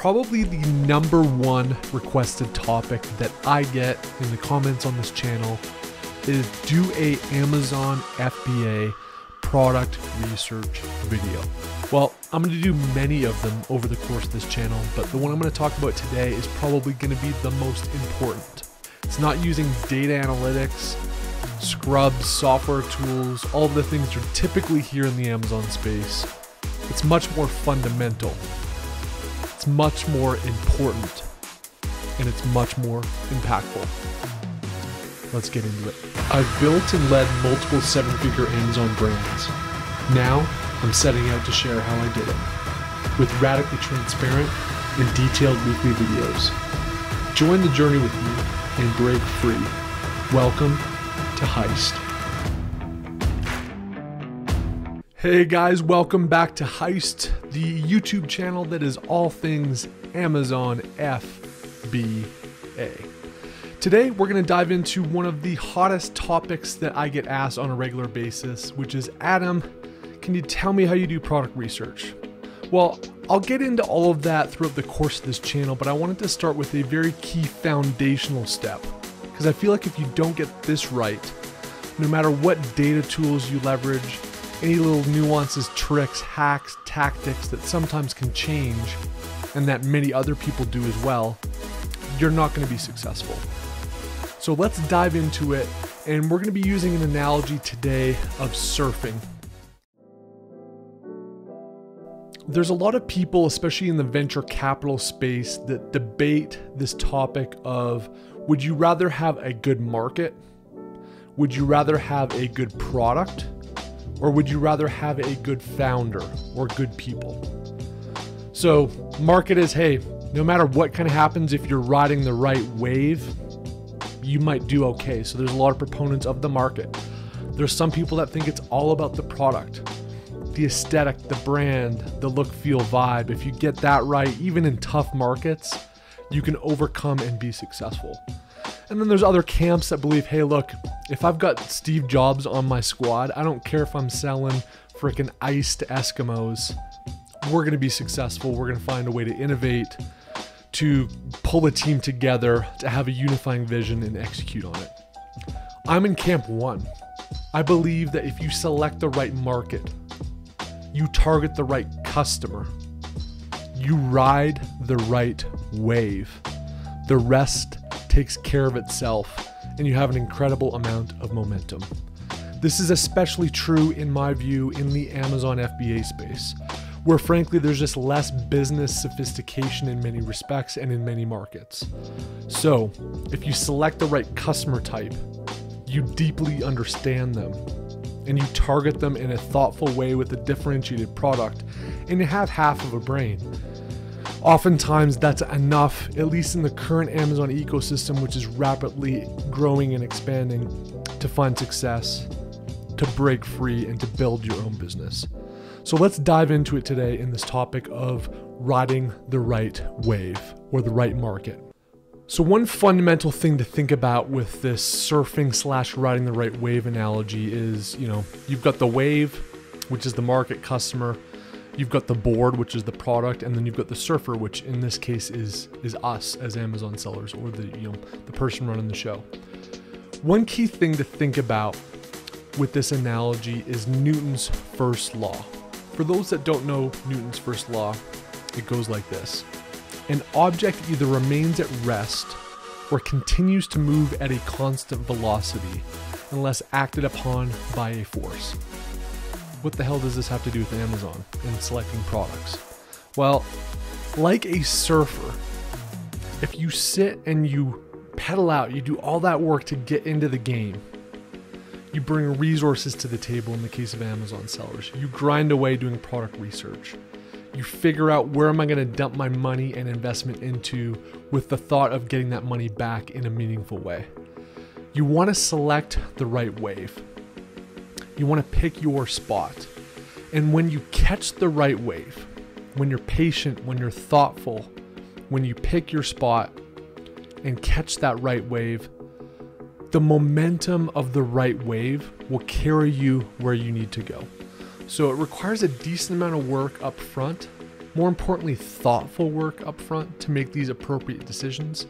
Probably the #1 requested topic that I get in the comments on this channel is do a Amazon FBA product research video. Well, I'm going to do many of them over the course of this channel, but the one I'm going to talk about today is probably going to be the most important. It's not using data analytics, scrubs, software tools, all of the things you're typically here in the Amazon space. It's much more fundamental. It's much more important, and it's much more impactful. Let's get into it. I've built and led multiple 7-figure Amazon brands. Now, I'm setting out to share how I did it, with radically transparent and detailed weekly videos. Join the journey with me and break free. Welcome to Heist. Hey guys, welcome back to Heist, the YouTube channel that is all things Amazon FBA. Today, we're going to dive into one of the hottest topics that I get asked on a regular basis, which is, Adam, can you tell me how you do product research? Well, I'll get into all of that throughout the course of this channel, but I wanted to start with a very key foundational step, because I feel like if you don't get this right, no matter what data tools you leverage, any little nuances, tricks, hacks, tactics that sometimes can change and that many other people do as well, you're not going to be successful. So let's dive into it, and we're going to be using an analogy today of surfing. There's a lot of people, especially in the venture capital space, that debate this topic of, would you rather have a good market? Would you rather have a good product? Or would you rather have a good founder or good people? So market is, hey, no matter what kind of happens, if you're riding the right wave, you might do okay. So there's a lot of proponents of the market. There's some people that think it's all about the product, the aesthetic, the brand, the look, feel, vibe. If you get that right, even in tough markets, you can overcome and be successful. And then there's other camps that believe, hey, look, if I've got Steve Jobs on my squad, I don't care if I'm selling freaking ice to Eskimos. We're going to be successful. We're going to find a way to innovate, to pull a team together, to have a unifying vision and execute on it. I'm in camp 1. I believe that if you select the right market, you target the right customer, you ride the right wave, the rest takes care of itself, and you have an incredible amount of momentum. This is especially true, in my view, in the Amazon FBA space, where frankly there's just less business sophistication in many respects and in many markets. So if you select the right customer type, you deeply understand them, and you target them in a thoughtful way with a differentiated product, and you have half of a brain. Oftentimes that's enough, at least in the current Amazon ecosystem, which is rapidly growing and expanding, to find success, to break free, and to build your own business. So let's dive into it today in this topic of riding the right wave or the right market. So one fundamental thing to think about with this surfing / riding the right wave analogy is, you've got the wave, which is the market customer. You've got the board, which is the product, and then you've got the surfer, which in this case is us as Amazon sellers, or the person running the show. One key thing to think about with this analogy is Newton's first law. For those that don't know Newton's first law, it goes like this. An object either remains at rest or continues to move at a constant velocity unless acted upon by a force. What the hell does this have to do with Amazon and selecting products? Well, like a surfer, if you sit and you pedal out, you do all that work to get into the game, you bring resources to the table in the case of Amazon sellers. You grind away doing product research. You figure out where am I going to dump my money and investment into with the thought of getting that money back in a meaningful way. You want to select the right wave. You want to pick your spot. And when you catch the right wave, when you're patient, when you're thoughtful, when you pick your spot and catch that right wave, the momentum of the right wave will carry you where you need to go. So it requires a decent amount of work up front, more importantly, thoughtful work up front to make these appropriate decisions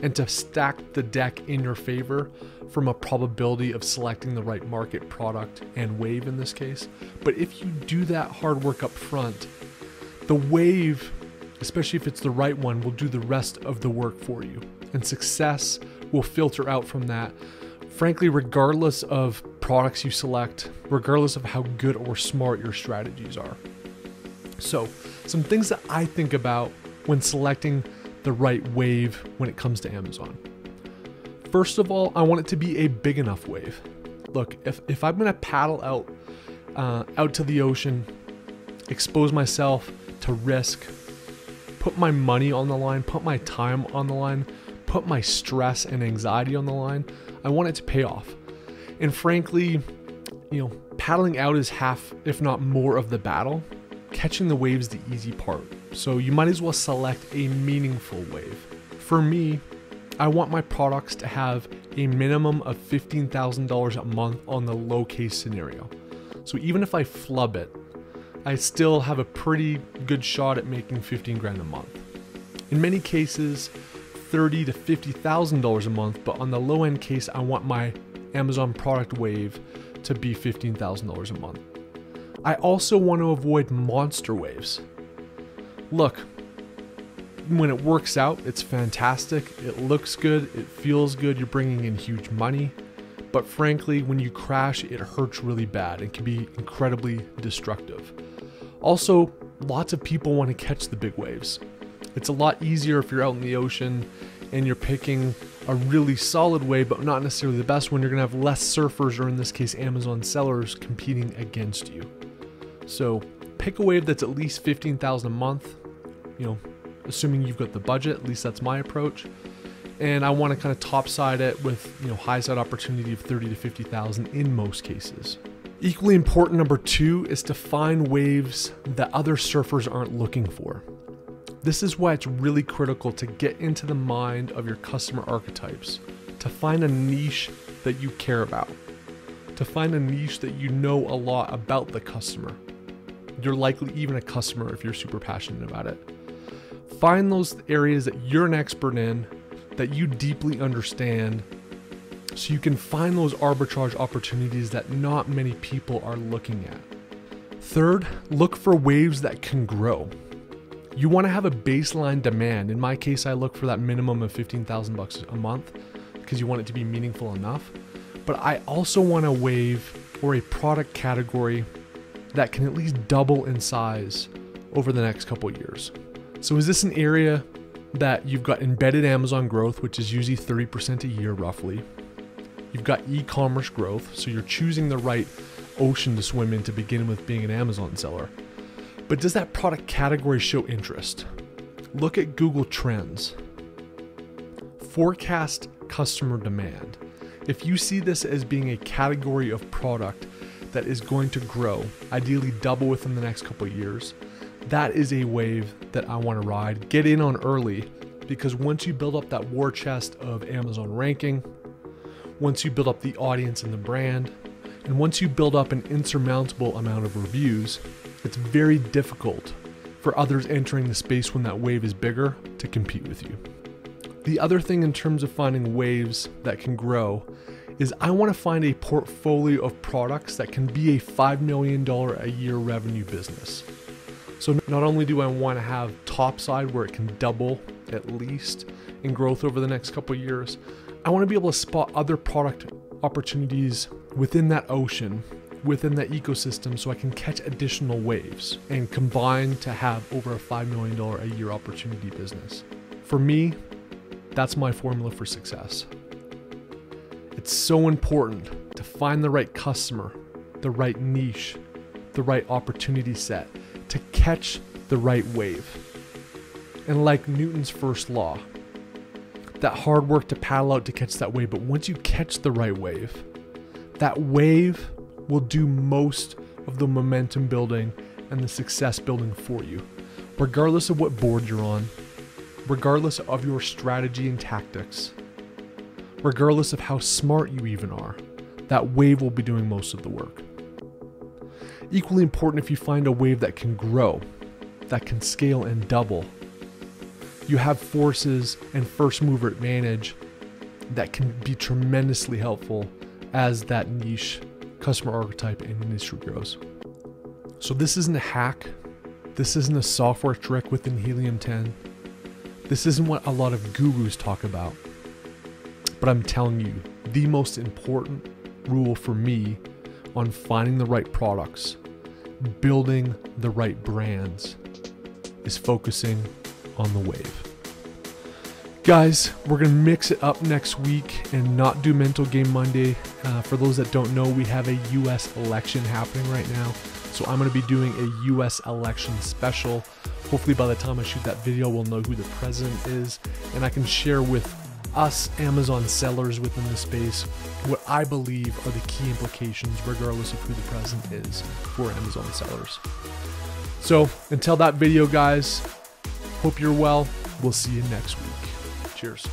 and to stack the deck in your favor from a probability of selecting the right market, product, and wave in this case. But if you do that hard work up front, the wave, especially if it's the right one, will do the rest of the work for you. And success will filter out from that, frankly, regardless of products you select, regardless of how good or smart your strategies are. So, some things that I think about when selecting the right wave when it comes to Amazon. First of all, I want it to be a big enough wave. Look, if I'm gonna paddle out to the ocean, expose myself to risk, put my money on the line, put my time on the line, put my stress and anxiety on the line, I want it to pay off. And frankly, paddling out is half, if not more, of the battle. Catching the wave's the easy part. So you might as well select a meaningful wave. For me, I want my products to have a minimum of $15,000 a month on the low case scenario. So even if I flub it, I still have a pretty good shot at making 15 grand a month. In many cases, $30,000 to $50,000 a month, but on the low end case, I want my Amazon product wave to be $15,000 a month. I also want to avoid monster waves. Look, when it works out, it's fantastic. It looks good. It feels good. You're bringing in huge money. But frankly, when you crash, it hurts really bad and can be incredibly destructive. Also, lots of people want to catch the big waves. It's a lot easier if you're out in the ocean and you're picking a really solid wave, but not necessarily the best one. You're going to have less surfers, or in this case, Amazon sellers, competing against you. So pick a wave that's at least $15,000 a month, assuming you've got the budget. At least that's my approach. And I want to kind of topside it with, high side opportunity of $30,000 to $50,000 in most cases. Equally important, number two, is to find waves that other surfers aren't looking for. This is why it's really critical to get into the mind of your customer archetypes, to find a niche that you care about, to find a niche that you know a lot about the customer. You're likely even a customer if you're super passionate about it. Find those areas that you're an expert in, that you deeply understand, so you can find those arbitrage opportunities that not many people are looking at. Third, look for waves that can grow. You want to have a baseline demand. In my case, I look for that minimum of $15,000 a month because you want it to be meaningful enough. But I also want a wave or a product category that can at least double in size over the next couple of years. So is this an area that you've got embedded Amazon growth, which is usually 30% a year roughly? You've got e-commerce growth, so you're choosing the right ocean to swim in to begin with being an Amazon seller. But does that product category show interest? Look at Google Trends. Forecast customer demand. If you see this as being a category of product that is going to grow, ideally double within the next couple of years, that is a wave that I want to ride. Get in on early, because once you build up that war chest of Amazon ranking, once you build up the audience and the brand, and once you build up an insurmountable amount of reviews, it's very difficult for others entering the space when that wave is bigger to compete with you. The other thing in terms of finding waves that can grow is I want to find a portfolio of products that can be a $5 million a year revenue business. So not only do I want to have topside where it can double at least in growth over the next couple of years, I want to be able to spot other product opportunities within that ocean, within that ecosystem, so I can catch additional waves and combine to have over a $5 million a year opportunity business. For me, that's my formula for success. It's so important to find the right customer, the right niche, the right opportunity set, to catch the right wave. And like Newton's first law, that hard work to paddle out to catch that wave, but once you catch the right wave, that wave will do most of the momentum building and the success building for you, regardless of what board you're on, regardless of your strategy and tactics, regardless of how smart you even are, that wave will be doing most of the work. Equally important, if you find a wave that can grow, that can scale and double. You have forces and first mover advantage that can be tremendously helpful as that niche customer archetype and industry grows. So this isn't a hack. This isn't a software trick within Helium 10. This isn't what a lot of gurus talk about. But I'm telling you, the most important rule for me on finding the right products, building the right brands, is focusing on the wave. Guys, we're gonna mix it up next week and not do Mental Game Monday. For those that don't know, we have a US election happening right now. So I'm gonna be doing a US election special. Hopefully by the time I shoot that video, we'll know who the president is, and I can share with us Amazon sellers within the space what I believe are the key implications regardless of who the president is for Amazon sellers. So until that video, guys, hope you're well. We'll see you next week. Cheers.